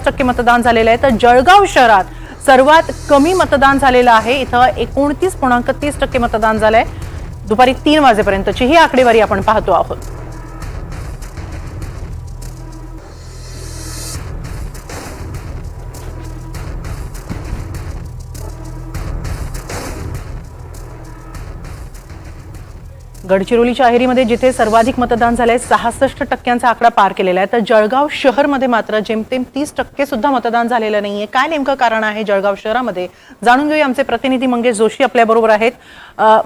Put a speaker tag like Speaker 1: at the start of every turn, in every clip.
Speaker 1: टक्के मतदान झालेलं आहे, तर जळगाव शहरात सर्वात कमी मतदान झालेलं आहे। इथं 29.30% मतदान झालंय। दुपारी 3 वाजेपर्यंतची ही आकडेवारी आपण पाहतो आहोत। गडचिरोलीच्या अहेरीमध्ये जिथे सर्वाधिक मतदान झालंय 66% आकडा पार केलेला आहे, तर जळगाव शहरमध्ये मात्र जेमतेम 30% सुद्धा मतदान झालेलं नाहीये। काय नेमकं कारण आहे जळगाव शहरामध्ये, जाणून घेऊया। आमचे प्रतिनिधी मंगेश जोशी आपल्या बरोबर आहेत।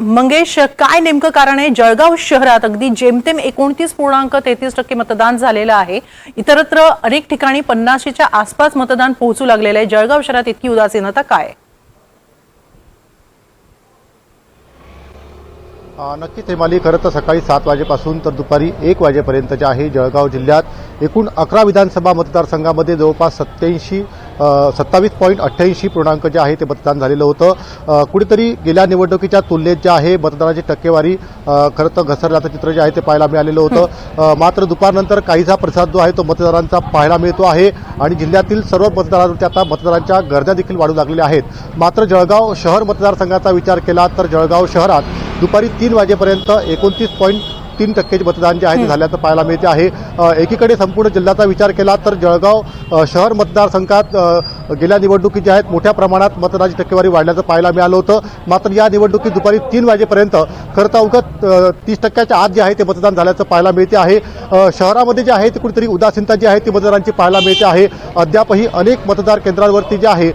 Speaker 1: मंगेश, काय नेमकं कारण आहे जळगाव शहरात अगदी जेमतेम 29.33% मतदान झालेलं आहे, इतरत्र अनेक ठिकाणी 50च्या आसपास मतदान पोहोचू लागलेलं आहे। जळगाव शहरात इतकी उदासीनता काय?
Speaker 2: नक्कीच हेमाली, खरं तर सकाळी 7 वाजेपासून तर दुपारी 1 वाजेपर्यंत जे आहे जळगाव जिल्ह्यात एकूण 11 विधानसभा मतदारसंघामध्ये जवळपास 27.88% जे आहे ते मतदान झालेलं होतं। कुठेतरी गेल्या निवडणुकीच्या तुलनेत जे आहे मतदानाची टक्केवारी खरं तर घसरल्याचं चित्र जे आहे ते पाहायला मिळालेलं होतं। मात्र दुपारनंतर काहीसा प्रतिसाद जो आहे तो मतदारांचा पाहायला मिळतो आहे आणि जिल्ह्यातील सर्व मतदारांच्या आता मतदारांच्या गरजा देखील वाढू लागलेल्या आहेत। मात्र जळगाव शहर मतदारसंघाचा विचार केला तर जळगाव शहरात दुपारी 3 वाजेपर्यंत 29.3% मतदान जे आहे ते झाल्याचं पाहायला मिळते आहे। एकीकडे संपूर्ण जिल्ह्याचा विचार केला तर जळगाव शहर मतदारसंघात गेल्या निवडणुकीत जे आहेत मोठ्या प्रमाणात मतदानाची टक्केवारी वाढल्याचं पाहायला मिळालं होतं। मात्र या निवडणुकीत दुपारी 3 वाजेपर्यंत खरं तर अवघं 30% आत जे आहे ते मतदान झाल्याचं पाहायला मिळते आहे। शहरामध्ये जे आहे ते कुठेतरी उदासीनता जी आहे ती मतदारांची पाहायला मिळते आहे। अद्यापही अनेक मतदार केंद्रांवरती जे आहे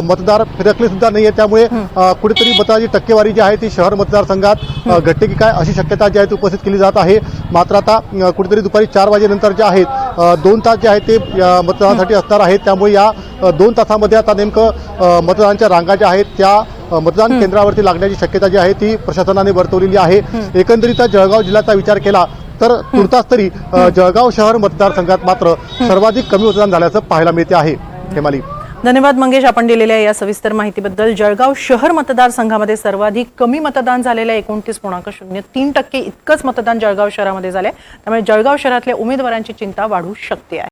Speaker 2: मतदार फिरकले सुद्धा नाही आहे, त्यामुळे कुठेतरी मतदानाची टक्केवारी जी आहे ती शहर मतदारसंघात घटते की काय अशी शक्यता जी आहे ती उपस्थित केली जात आहे। मात्र आता कुठेतरी दुपारी 4 वाजेनंतर जे आहेत 2 तास जे आहेत ते मतदानासाठी असणार आहेत, त्यामुळे या 2 तासामध्ये आता नेमकं मतदानाच्या रांगा ज्या आहेत त्या मतदान केंद्रावरती लागण्याची शक्यता जी आहे ती प्रशासनाने वर्तवलेली आहे। एकंदरीत जळगाव जिल्ह्याचा विचार केला तर तुर्तास तरी जळगाव शहर मतदारसंघात मात्र सर्वाधिक कमी मतदान झाल्याचं पाहायला मिळते आहे। हेमाली,
Speaker 1: धन्यवाद मंगेश, आपण दिलेल्या या सविस्तर माहितीबद्दल। जळगाव शहर मतदारसंघामध्ये सर्वाधिक कमी मतदान झालेलं आहे, 29.03% इतकंच मतदान जळगाव शहरामध्ये झालंय, त्यामुळे जळगाव शहरातल्या उमेदवारांची चिंता वाढू शकते आहे।